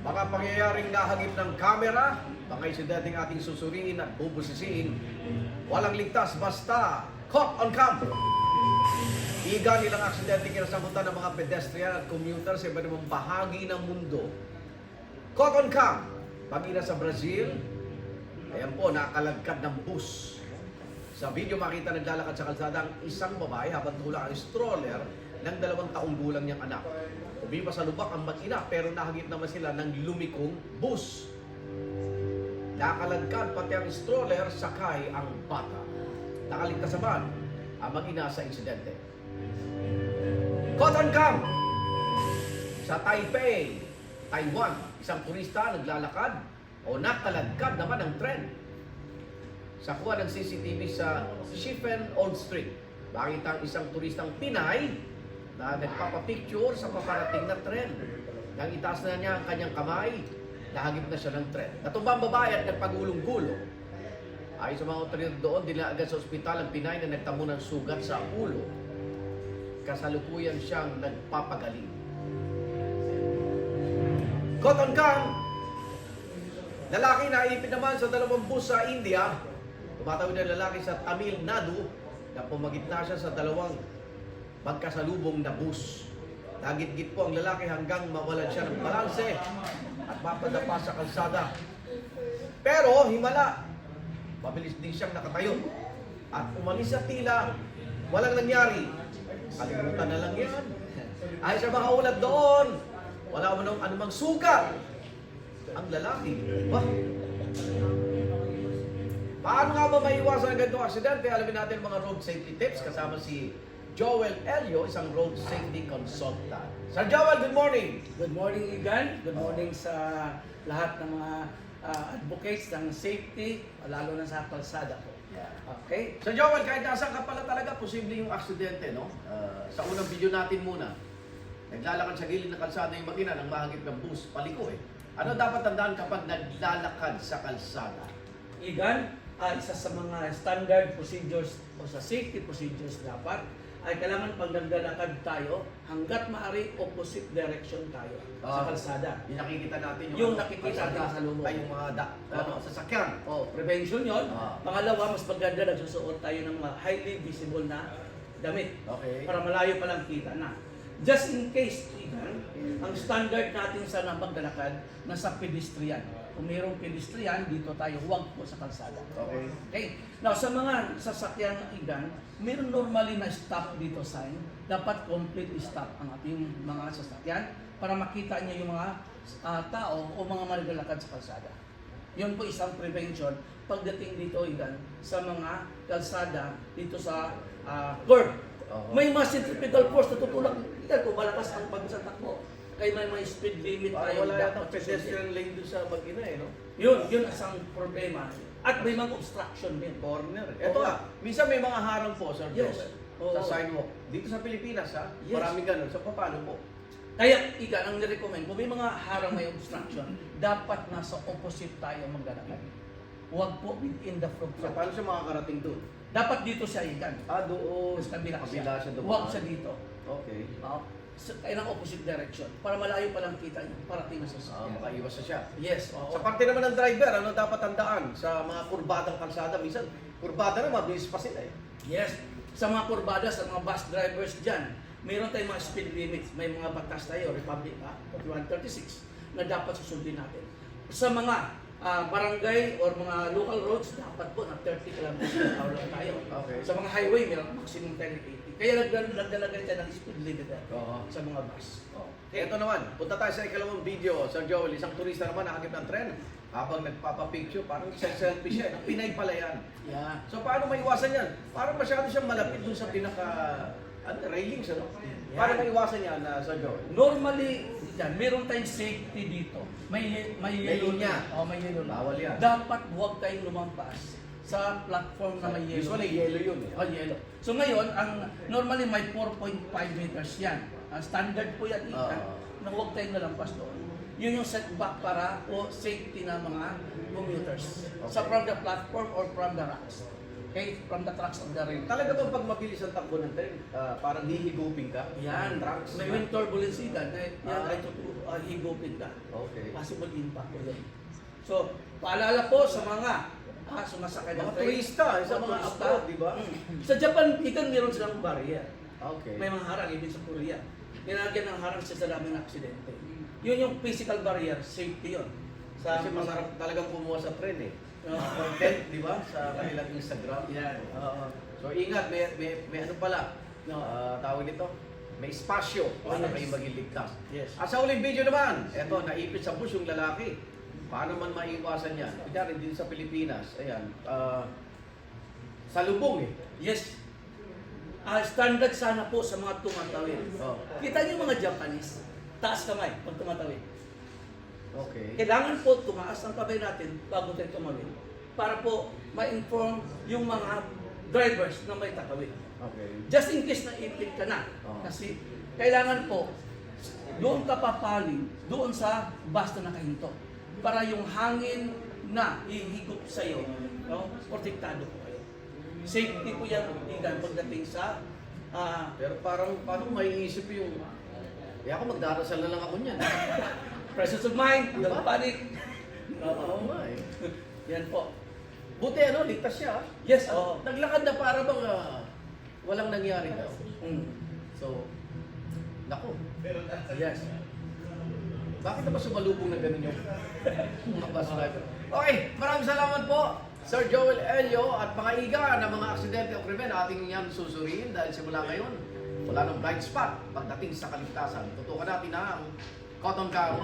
Mga pangyayaring nahagip ng kamera, mga insidenteng ating susuriin at bubusisiin. Walang ligtas basta caught on cam. Iga nilang aksidente kinasabutan ng mga pedestrian at commuter sa iba't ibang bahagi ng mundo. Caught on cam. Pag-ina sa Brazil, ayan po, nakalagkad ng bus. Sa video makita naglalakad sa kalsada ang isang babae habang tulak ang stroller ng 2 taong gulang niyang anak. Umiba sa lubak ang mag-ina pero nahagip naman sila ng lumikong bus. Nakalagkad pati ang stroller, sakay ang bata. Nakaligtas naman ang mag-ina sa insidente. Caught on cam! Sa Taipei, Taiwan, isang turista naglalakad o nakalagkad naman ng tren. Sa kuha ng CCTV sa Shifen Old Street, makita ang isang turistang Pinay na nagpapapicture sa paparating na tren. Nang itaas na niya ang kanyang kamay, nahagip na siya ng tren. Natumba ang babae at nagpagulong-gulo. Ayon sa mga otoridad doon, dinala agad sa ospital ang Pinay na nagtamo ng sugat sa ulo. Kasalukuyan siyang nagpapagaling. Caught on cam! Lalaki na ipit naman sa 2 bus sa India. Tumatawid ang lalaki sa Tamil Nadu na pumagitna siya sa 2 magkasalubong na bus. Nagit-git po ang lalaki hanggang mawalan siya ng balanse at mapadapa sa kalsada. Pero himala, mabilis din siyang nakatayo at umalis sa tila, walang nangyari. Kalimutan na lang yan. Ay sa mga ulat doon, wala mo nang anumang sugat. Ang lalaki, ba? Paano nga ba maiwasan ang ganitong aksidente? Alamin natin mga road safety tips kasama si Joel Elio, isang road safety consultant. Sir Joel, good morning! Good morning, Igan. Good morning sa lahat ng mga advocates ng safety, lalo na sa kalsada po. Okay? Sir Joel, kahit nasaan ka pala talaga, posible yung aksidente, no? Sa unang video natin muna, naglalakad sa gilid ng kalsada yung mag-ina nang mahagip ng bus, paliko eh. Ano dapat tandaan kapag naglalakad sa kalsada? Igan, isa sa mga standard procedures o sa safety procedures dapat ay kailangan pag naglalakad tayo, hanggat maaari opposite direction tayo sa kalsada. Yung nakikita natin Yung nakikita natin sa loob. Ay, yung mga sasakyan. Prevention yon. Pangalawa, mas maganda nagsusuot tayo ng mga highly visible na damit. Okay. Para malayo pa lang kita na. Just in case, Igan, ang standard natin sa paglalakad nasa pedestrian. Kung mayroong pedestrian, dito tayo, huwag po sa kalsada. Okay. Okay. Now, sa mga sasakyan, Igan, mayroon normally na stop dito sign. Dapat complete stop ang ating mga sasakyan para makita niyo yung mga tao o mga maglalakad sa kalsada. Yun po isang prevention pagdating dito, Igan, sa mga kalsada dito sa curb. May mga centripetal force na tutulak. Igan, kung malakas ang pagsatakbo, kaya may speed limit tayo. Wala yata pedestrian lane doon sa mag-ina eh, no? Yun isang problema. At may mga obstruction din. Corner. Ito minsan may mga harang po, Sir Yes. Joel, sa sidewalk. Dito sa Pilipinas, Yes. maraming ganun. So, paano po? Kaya, Igan, ang nirecommend, kung may mga harang may obstruction, dapat nasa opposite tayo maglalakad. Huwag po within the front. So, paano siya makakarating doon? Dapat dito siya, Igan. Doon. Sa kabila Kabila siya doon. Huwag siya dito. Okay. Kaya ng opposite direction. Para malayo pa lang kita niyo. Parating na sa sasakyan. Makaiwas na siya. Yes. Oo. Sa parte naman ng driver, ano dapat tandaan? Sa mga kurbadang kalsada, minsan, kurbada na, mabilis pa sila eh. Yes. Sa mga kurbada, sa mga bus drivers dyan, mayroon tayong mga speed limits. May mga batas tayo, Republic 4136, na dapat susundin natin. Sa mga barangay or mga local roads, dapat po na 30 km/h lang tayo. Okay. Sa mga highway, mayroon maximum 10 80. Kaya naglalagay tayo ng speed limit Oo. sa mga bus. Okay. Ito naman, punta tayo sa ikalawang video. Sir Joel, isang turista naman nakakip ng tren. Habang nagpapapicture, parang selfie siya. Pinay pala yan. Yeah. So paano maiwasan yan? Parang masyado siyang malapit dun sa railings, ano? Paano maiwasan yan, Sir Joel? Normally, yan, meron tayong safety dito. May yellow linya. May yellow na. Bawal yan. Dapat huwag tayong lumampas sa platform na may yellow. Usually, yellow yun eh. Yellow. So ngayon, normally may 4.5 meters yan. Ang standard po yan, na huwag tayong nalampas doon. Yun yung setback para o safety ng mga commuters. Okay. From the platform or from the racks. Okay? From the tracks of the rail. Talaga bang pag mabilis ang takbo ng tren, parang hihigupin ka? Yan, Trucks? may wind turbulence yan, yan Ah. ay higupin ka. Okay. Possible impact ko yun. So, paalala po sa mga sumasakay ng Mga train. turista, sa Mga mga turista. abroad, di ba? Sa Japan, ikan meron silang barrier. Okay. May mga harang, even sa Korea. Nilagyan ng harang sa dami ng aksidente. Yun yung physical barrier, safety yun. Sa Kasi masarap talagang kumuha sa tren eh. Oo. Content, di ba? Sa kanilang Instagram. Yan. Oo. So ingat, may ano pala, No. tawag nito, may espasyo para yes. kayo maging ligtas. Yes. At sa uling video naman, eto, naipit sa bus yung lalaki. Paano man maiiwasan yan? Kunyari, din sa Pilipinas, ayan, salubong eh. Yes. Standard sana po sa mga tumatawid. Oh, Kita niyo mga Japanese, taas kamay pag tumatawid. okay. Kailangan po tumaas ang kamay natin bago tayo tumawid para po ma-inform yung mga drivers na may tatawid. Okay. Just in case na ipit ka na. Oh. Kasi kailangan po doon ka papaling doon sa bus na nakahinto para yung hangin na ihigop sa iyo, no, protektado po kayo. Safety po yan igan pagdating sa Pero parang, paano maiisip yung, ako magdarasal na lang ako niyan. presence of mind, Diba? don't panic. Oo nga eh. Yan po. Buti ano, ligtas siya. Yes, oo. Naglakad na para bang walang nangyari daw. Mm. So, nako. Yes. Bakit naman sumalubong na ganun yung mga bus driver? Okay, maraming salamat po, Sir Joel Elio at mga iga na mga aksidente o krimen ating yan susuriin dahil simula ngayon, wala nang blind spot pagdating sa kaligtasan. Tutukan natin ang Cotton Cow.